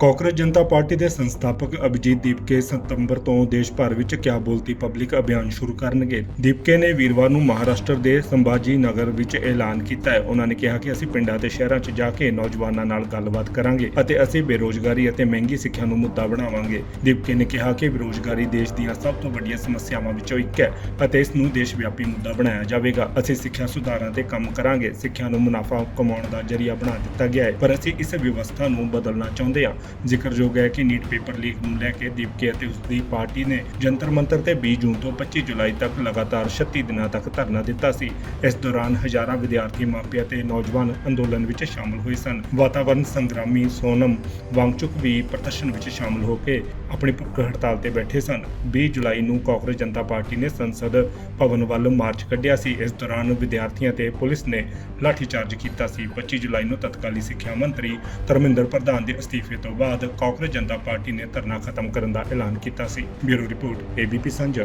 ਕਾਂਗਰਸ ਜਨਤਾ party ਦੇ ਸੰਸਥਾਪਕ ਅਭਿਜੀਤ ਦੀਪਕੇ ਸਤੰਬਰ ਤੋਂ ਦੇਸ਼ ਭਰ ਵਿੱਚ ਕਿਆ ਬੋਲਤੀ ਪਬਲਿਕ ਅਭਿਆਨ ਸ਼ੁਰੂ ਕਰਨਗੇ। ਦੀਪਕੇ ਨੇ ਵੀਰਵਾਰ ਨੂੰ ਮਹਾਰਾਸ਼ਟਰ ਦੇ ਸੰਭਾਜੀ ਨਗਰ ਵਿੱਚ ਐਲਾਨ ਕੀਤਾ ਹੈ। ਉਹਨਾਂ ਨੇ ਕਿਹਾ ਕਿ ਅਸੀਂ ਪਿੰਡਾਂ ਤੇ ਸ਼ਹਿਰਾਂ 'ਚ ਜਾ ਕੇ ਨੌਜਵਾਨਾਂ ਨਾਲ ਗੱਲਬਾਤ ਕਰਾਂਗੇ ਅਤੇ ਅਸੀਂ ਬੇਰੋਜ਼ਗਾਰੀ ਅਤੇ ਮਹਿੰਗੀ ਸਿੱਖਿਆ ਨੂੰ ਮੁੱਦਾ ਬਣਾਵਾਂਗੇ। ਦੀਪਕੇ ਨੇ ਕਿਹਾ ਕਿ ਬੇਰੋਜ਼ਗਾਰੀ ਦੇਸ਼ ਦੀਆਂ ਸਭ ਤੋਂ ਵੱਡੀਆਂ ਸਮੱਸਿਆਵਾਂ ਵਿੱਚੋਂ ਇੱਕ ਹੈ ਅਤੇ ਇਸ ਨੂੰ ਦੇਸ਼ ਵਿਆਪੀ ਮੁੱਦਾ ਬਣਾਇਆ ਜਾਵੇਗਾ। ਅਸੀਂ ਸਿੱਖਿਆ ਸੁਧਾਰਾਂ ਤੇ ਕੰਮ ਕਰਾਂਗੇ। ਸਿੱਖਿਆ ਨੂੰ ਮੁਨਾਫਾ ਕਮਾਉਣ ਦਾ ਜ਼ਰੀਆ ਬਣਾ ਦਿੱਤਾ ਗਿਆ ਹੈ, ਪਰ ਅਸੀਂ ਇਸ ਵਿਵਸਥਾ ਨੂੰ ਬਦਲਣਾ ਚਾਹੁੰਦੇ ਹਾਂ। ਜ਼ਿਕਰਯੋਗ ਹੈ ਕਿ ਨੀਟ ਪੇਪਰ ਲੀਕ ਨੂੰ ਲੈ ਕੇ ਦੀਪਕੇ ਅਤੇ ਉਸ ਦੀ ਪਾਰਟੀ ਨੇ ਜੰਤਰ ਮੰਤਰ ਤੇ 20 ਜੂਨ ਤੋਂ 25 ਜੁਲਾਈ ਤੱਕ ਲਗਾਤਾਰ 36 ਦਿਨਾਂ ਤੱਕ ਧਰਨਾ ਦਿੱਤਾ ਸੀ। ਇਸ ਦੌਰਾਨ ਹਜ਼ਾਰਾਂ ਵਿਦਿਆਰਥੀ, ਮਾਪੇ ਅਤੇ ਨੌਜਵਾਨ ਅੰਦੋਲਨ ਵਿੱਚ ਸ਼ਾਮਲ ਹੋਏ ਸਨ। ਵਾਤਾਵਰਣ ਸੰਗਰਾਮੀ ਸੋਨਮ ਵਾਂਗਚੁਕ ਵੀ ਪ੍ਰਦਰਸ਼ਨ ਵਿੱਚ ਸ਼ਾਮਲ ਹੋ ਕੇ ਆਪਣੀ ਭੁੱਖ ਹੜਤਾਲ ਤੇ ਬੈਠੇ ਸਨ। 20 ਜੁਲਾਈ ਨੂੰ ਕਾਂਗਰਸ ਜਨਤਾ ਪਾਰਟੀ ਨੇ ਸੰਸਦ ਭਵਨ ਵੱਲ ਮਾਰਚ ਕੱਢਿਆ ਸੀ। ਇਸ ਦੌਰਾਨ ਵਿਦਿਆਰਥੀਆਂ ਤੇ ਪੁਲਿਸ ਨੇ ਲਾਠੀਚਾਰਜ ਕੀਤਾ ਸੀ। 25 ਜੁਲਾਈ ਨੂੰ ਤਤਕਾਲੀ ਸਿੱਖਿਆ ਮੰਤਰੀ ਧਰਮਿੰਦਰ ਪ੍ਰਧਾਨ ਦੇ ਅਸਤੀਫੇ ਤੋਂ ਬਾਅਦ ਕਾਂਗਰਸ ਜਨਤਾ ਪਾर्टी ने धरना खत्म करने का ऐलान किया सी। ब्यूरो रिपोर्ट एबीपी साझा।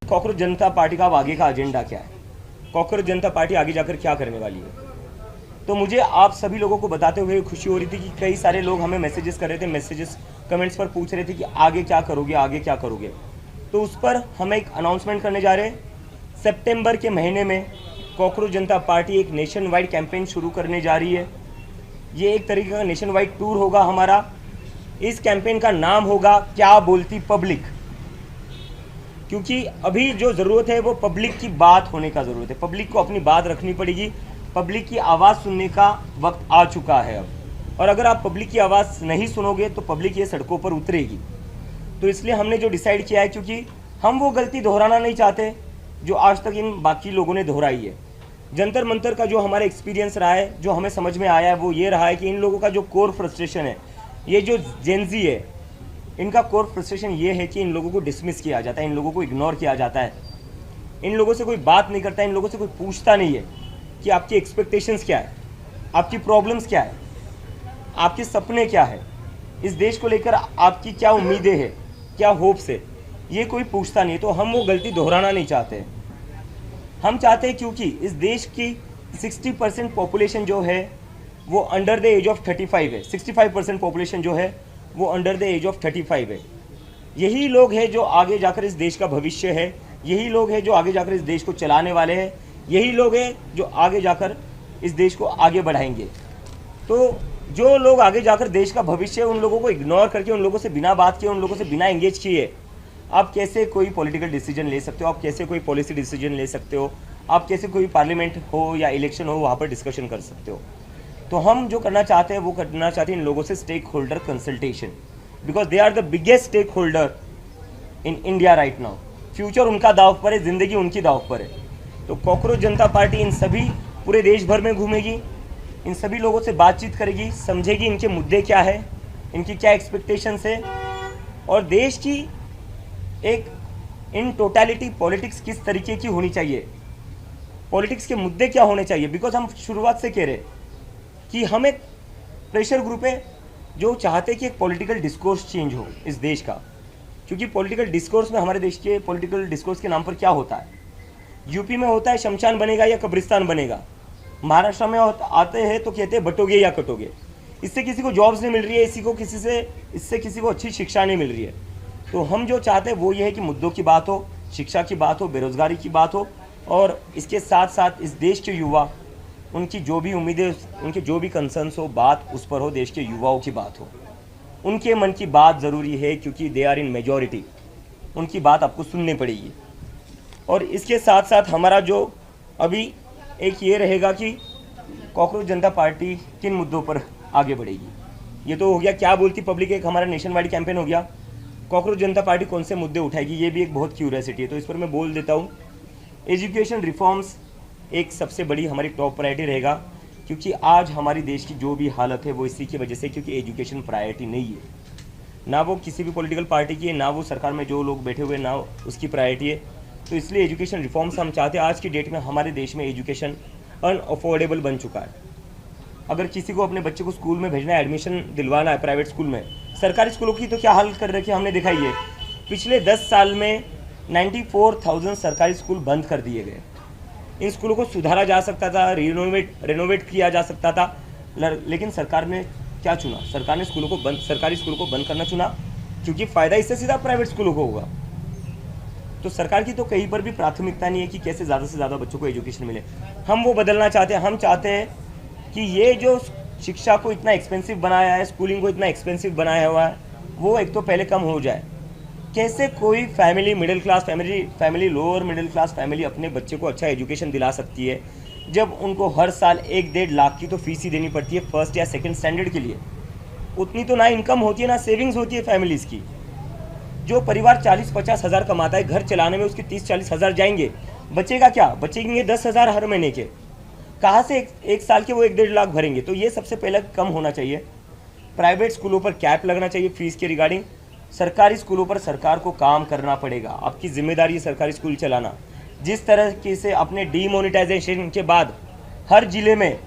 कांग्रेस जनता पार्टी का अब आगे का एजेंडा क्या है, कांग्रेस जनता पार्टी आगे जाकर क्या करने वाली है, तो मुझे आप सभी लोगों को बताते हुए खुशी हो रही थी कि कई सारे लोग हमें मैसेजेस कर रहे थे, कमेंट्स पर पूछ रहे थे कि आगे क्या करोगे, आगे क्या करोगे। तो उस पर हम एक अनाउंसमेंट करने जा रहे हैं। सितंबर के महीने में कांग्रेस जनता पार्टी एक नेशन वाइड कैंपेन शुरू करने जा रही है। ये एक तरीके का नेशन वाइड टूर होगा हमारा। इस कैंपेन का नाम होगा क्या बोलती पब्लिक, क्योंकि अभी जो ज़रूरत है वो पब्लिक की बात होने का ज़रूरत है। पब्लिक को अपनी बात रखनी पड़ेगी। पब्लिक की आवाज़ सुनने का वक्त आ चुका है अब, और अगर आप पब्लिक की आवाज़ नहीं सुनोगे तो पब्लिक ये सड़कों पर उतरेगी। तो इसलिए हमने जो डिसाइड किया है, क्योंकि हम वो गलती दोहराना नहीं चाहते जो आज तक इन बाकी लोगों ने दोहराई है। जंतर मंतर का जो हमारा एक्सपीरियंस रहा है, जो हमें समझ में आया है, वो ये रहा है कि इन लोगों का जो कोर फ्रस्ट्रेशन है, ये जो जेनजी है, इनका कोर फ्रस्ट्रेशन ये है कि इन लोगों को डिसमिस किया जाता है, इन लोगों को इग्नोर किया जाता है, इन लोगों से कोई बात नहीं करता है, इन लोगों से कोई पूछता नहीं है कि आपकी एक्सपेक्टेशंस क्या है, आपकी प्रॉब्लम्स क्या है, आपके सपने क्या है, इस देश को लेकर आपकी क्या उम्मीदें हैं, क्या होप्स है, ये कोई पूछता नहीं है। तो हम वो गलती दोहराना नहीं चाहते। हम चाहते हैं क्योंकि इस देश की 60% पॉपुलेशन जो है वो अंडर द एज ऑफ 35 है। 65% पॉपुलेशन जो है वो अंडर द एज ऑफ 35 है। यही लोग हैं जो आगे जाकर इस देश का भविष्य है, यही लोग हैं जो आगे जाकर इस देश को चलाने वाले हैं, यही लोग हैं जो आगे जाकर इस देश को आगे बढ़ाएंगे। तो जो लोग आगे जाकर देश का भविष्य है, उन लोगों को इग्नोर करके, उन लोगों से बिना बात किए, उन लोगों से बिना एंगेज किए आप कैसे कोई पॉलिटिकल डिसीजन ले सकते हो, आप कैसे कोई पॉलिसी डिसीजन ले सकते हो, आप कैसे कोई पार्लियामेंट हो या इलेक्शन हो वहाँ पर डिस्कशन कर सकते हो। तो हम जो करना चाहते हैं वो करना चाहते हैं इन लोगों से stakeholder consultation, because they are the biggest stakeholder in India right now. Future उनका दाव पर है, ज़िंदगी उनकी दाव पर है। तो कांग्रेस जनता पार्टी इन सभी पूरे देश भर में घूमेगी, इन सभी लोगों से बातचीत करेगी, समझेगी इनके मुद्दे क्या है, इनकी क्या एक्सपेक्टेशंस है, और देश की एक इन टोटलिटी पॉलिटिक्स किस तरीके की होनी चाहिए, पॉलिटिक्स के मुद्दे क्या होने चाहिए। बिकॉज हम शुरुआत से कह रहे कि हम एक प्रेशर ग्रुप है जो चाहते कि एक पॉलिटिकल डिस्कोर्स चेंज हो इस देश का। क्योंकि पॉलिटिकल डिस्कोर्स में हमारे देश के पॉलिटिकल डिस्कोर्स के नाम पर क्या होता है, यूपी में होता है शमशान बनेगा या कब्रिस्तान बनेगा, महाराष्ट्र में आते हैं तो कहते हैं बटोगे या कटोगे। इससे किसी को जॉब्स नहीं मिल रही है, इससे किसी को अच्छी शिक्षा नहीं मिल रही है। तो हम जो चाहते हैं वो ये है कि मुद्दों की बात हो, शिक्षा की बात हो, बेरोजगारी की बात हो, और इसके साथ साथ इस देश के युवा, उनकी जो भी उम्मीदें, उनके जो भी कंसर्न्स हो, बात उस पर हो, देश के युवाओं की बात हो, उनके मन की बात ज़रूरी है, क्योंकि दे आर इन मेजॉरिटी, उनकी बात आपको सुननी पड़ेगी। और इसके साथ साथ हमारा जो अभी एक ये रहेगा कि कांग्रेस जनता पार्टी किन मुद्दों पर आगे बढ़ेगी। ये तो हो गया क्या बोलती पब्लिक, एक हमारा नेशन वाइड कैंपेन हो गया। कांग्रेस जनता पार्टी कौन से मुद्दे उठाएगी, ये भी एक बहुत क्यूरियोसिटी है, तो इस पर मैं बोल देता हूँ। एजुकेशन रिफॉर्म्स एक सबसे बड़ी हमारी टॉप प्रायोरिटी रहेगा, क्योंकि आज हमारी देश की जो भी हालत है वो इसी की वजह से, क्योंकि एजुकेशन प्रायोरिटी नहीं है, ना वो किसी भी पॉलिटिकल पार्टी की है, ना वो सरकार में जो लोग बैठे हुए ना उसकी प्रायोरिटी है। तो इसलिए एजुकेशन रिफॉर्म्स हम चाहते हैं। आज की डेट में हमारे देश में एजुकेशन अनअफोर्डेबल बन चुका है। अगर किसी को अपने बच्चे को स्कूल में भेजना है, एडमिशन दिलवाना है प्राइवेट स्कूल में, सरकारी स्कूलों की तो क्या हालत कर रखी है हमने दिखाई है। पिछले 10 साल में 94,000 सरकारी स्कूल बंद कर दिए गए। इन स्कूलों को सुधारा जा सकता था, रिनोवेट किया जा सकता था, लेकिन सरकार ने क्या चुना? सरकार ने सरकारी स्कूलों को बंद करना चुना, क्योंकि फ़ायदा इससे सीधा प्राइवेट स्कूलों को होगा। तो सरकार की तो कहीं पर भी प्राथमिकता नहीं है कि कैसे ज़्यादा से ज़्यादा बच्चों को एजुकेशन मिले। हम वो बदलना चाहते हैं। हम चाहते हैं कि ये जो शिक्षा को इतना एक्सपेंसिव बनाया है, स्कूलिंग को इतना एक्सपेंसिव बनाया हुआ है, वो एक तो पहले कम हो जाए। कैसे कोई family, middle class family, lower middle class family अपने बच्चे को अच्छा एजुकेशन दिला सकती है, जब उनको हर साल 1-1.5 लाख की तो फीस ही देनी पड़ती है फर्स्ट या सेकंड स्टैंडर्ड के लिए। उतनी तो ना इनकम होती है, ना सेविंग्स होती है फैमिलीज़ की। जो परिवार 40-50 हज़ार कमाता है, घर चलाने में उसके 30-40 हज़ार जाएंगे, बचेगा क्या? बचेंगे 10 हज़ार हर महीने के। कहाँ से एक साल के वो 1-1.5 लाख भरेंगे? तो ये सबसे पहले कम होना चाहिए। प्राइवेट स्कूलों पर कैप लगना चाहिए फीस के रिगार्डिंग। सरकारी स्कूलों पर सरकार को काम करना पड़ेगा। आपकी जिम्मेदारी है सरकारी स्कूल चलाना। जिस तरह से अपने डीमोनेटाइजेशन के बाद हर जिले में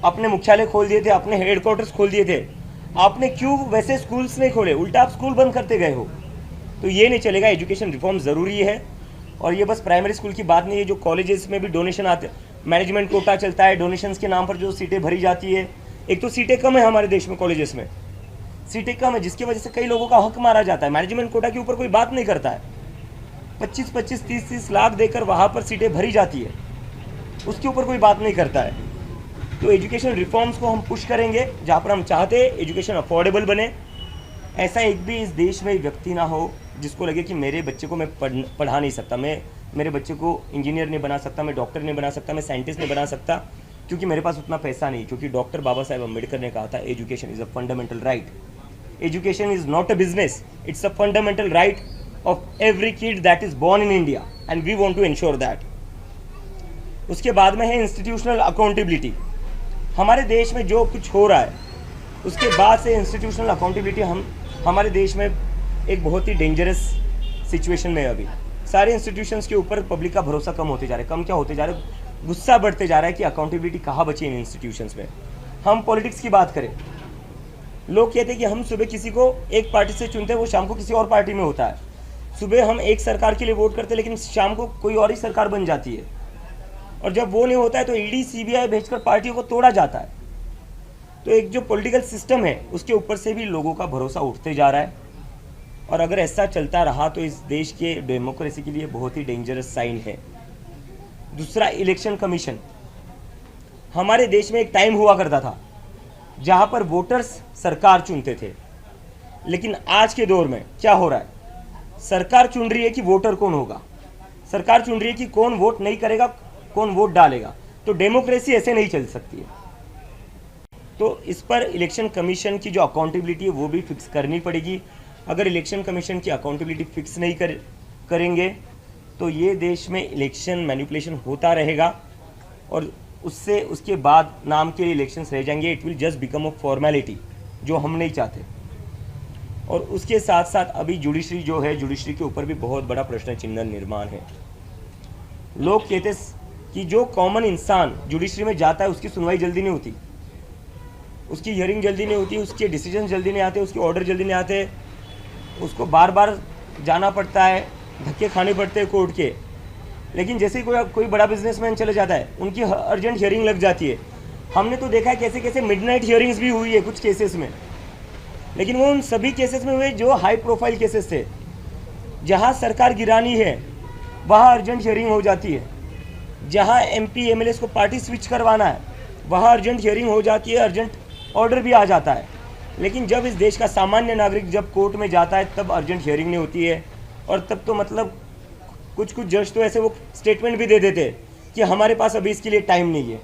अपने मुख्यालय खोल दिए थे, अपने हेडक्वार्टर्स खोल दिए थे, आपने क्यों वैसे स्कूल्स नहीं खोले? उल्टा आप स्कूल बंद करते गए हो। तो ये नहीं चलेगा। एजुकेशन रिफॉर्म ज़रूरी है। और ये बस प्राइमरी स्कूल की बात नहीं है, जो कॉलेजेस में भी डोनेशन आते, मैनेजमेंट कोटा चलता है, डोनेशंस के नाम पर जो सीटें भरी जाती है। एक तो सीटें कम है हमारे देश में, कॉलेजेस में सीटें कम है, जिसकी वजह से कई लोगों का हक मारा जाता है। मैनेजमेंट कोटा के ऊपर कोई बात नहीं करता है। 25-25, 30-30 लाख देकर वहाँ पर सीटें भरी जाती है, उसके ऊपर कोई बात नहीं करता है। तो एजुकेशन रिफॉर्म्स को हम पुश करेंगे, जहाँ पर हम चाहते हैं एजुकेशन अफोर्डेबल बने। ऐसा एक भी इस देश में व्यक्ति ना हो जिसको लगे कि मेरे बच्चे को मैं पढ़ा नहीं सकता, मैं मेरे बच्चे को इंजीनियर नहीं बना सकता, मैं डॉक्टर नहीं बना सकता, मैं साइंटिस्ट नहीं बना सकता, क्योंकि मेरे पास उतना पैसा नहीं। क्योंकि डॉक्टर बाबा साहेब अम्बेडकर ने कहा था, education is a fundamental right. Education is not a business, it's a fundamental right of every kid that is born in India, and we want to ensure that. उसके बाद में है इंस्टीट्यूशनल अकाउंटेबिलिटी। हमारे देश में जो कुछ हो रहा है, उसके बाद से इंस्टीट्यूशनल अकाउंटेबिलिटी हमारे देश में एक बहुत ही डेंजरस सिचुएशन में है। अभी सारे इंस्टीट्यूशंस के ऊपर पब्लिक का भरोसा कम होते जा रहा है। कम क्या होते जा रहा है? गुस्सा बढ़ते जा रहा है कि अकाउंटेबिलिटी कहाँ बची इन इंस्टीट्यूशंस में। हम पॉलिटिक्स की बात करें, लोग कहते हैं कि हम सुबह किसी को एक पार्टी से चुनते हैं, वो शाम को किसी और पार्टी में होता है। सुबह हम एक सरकार के लिए वोट करते हैं, लेकिन शाम को कोई और ही सरकार बन जाती है। और जब वो नहीं होता है तो ईडी सीबीआई भेजकर पार्टियों को तोड़ा जाता है। तो एक जो पॉलिटिकल सिस्टम है, उसके ऊपर से भी लोगों का भरोसा उठते जा रहा है। और अगर ऐसा चलता रहा तो इस देश के डेमोक्रेसी के लिए बहुत ही डेंजरस साइन है। दूसरा, इलेक्शन कमीशन। हमारे देश में एक टाइम हुआ करता था जहां पर वोटर्स सरकार चुनते थे, लेकिन आज के दौर में क्या हो रहा है? सरकार चुन रही है कि वोटर कौन होगा, सरकार चुन रही है कि कौन वोट नहीं करेगा, कौन वोट डालेगा। तो डेमोक्रेसी ऐसे नहीं चल सकती है। तो इस पर इलेक्शन कमीशन की जो अकाउंटेबिलिटी है वो भी फिक्स करनी पड़ेगी। अगर इलेक्शन कमीशन की अकाउंटेबिलिटी फिक्स नहीं करेंगे तो ये देश में इलेक्शन मैनिपुलेशन होता रहेगा, और उसके बाद नाम के इलेक्शंस रह जाएंगे। It will just become a formality, जो हम नहीं चाहते। और उसके साथ साथ अभी जुडिशरी जो है, जुडिशरी के ऊपर भी बहुत बड़ा प्रश्न चिन्ह निर्माण है। लोग कहते कि जो कॉमन इंसान जुडिशरी में जाता है उसकी सुनवाई जल्दी नहीं होती, उसकी हियरिंग जल्दी नहीं होती, उसके डिसीजन जल्दी नहीं आते, उसके ऑर्डर जल्दी नहीं आते, उसको बार बार जाना पड़ता है, धक्के खाने पड़ते हैं कोर्ट के। लेकिन जैसे ही कोई बड़ा बिजनेसमैन चले जाता है, उनकी अर्जेंट हियरिंग लग जाती है। हमने तो देखा है कैसे कैसे मिडनाइट हियरिंग्स भी हुई है कुछ केसेस में, लेकिन वो उन सभी केसेस में हुए जो हाई प्रोफाइल केसेस थे। जहाँ सरकार गिरानी है वहाँ अर्जेंट हियरिंग हो जाती है, जहाँ MP MLAs को पार्टी स्विच करवाना है वहाँ अर्जेंट हियरिंग हो जाती है, अर्जेंट ऑर्डर भी आ जाता है। लेकिन जब इस देश का सामान्य नागरिक जब कोर्ट में जाता है तब अर्जेंट हियरिंग नहीं होती है। और तब तो मतलब कुछ जज तो ऐसे वो स्टेटमेंट भी दे देते हैं कि हमारे पास अभी इसके लिए टाइम नहीं है।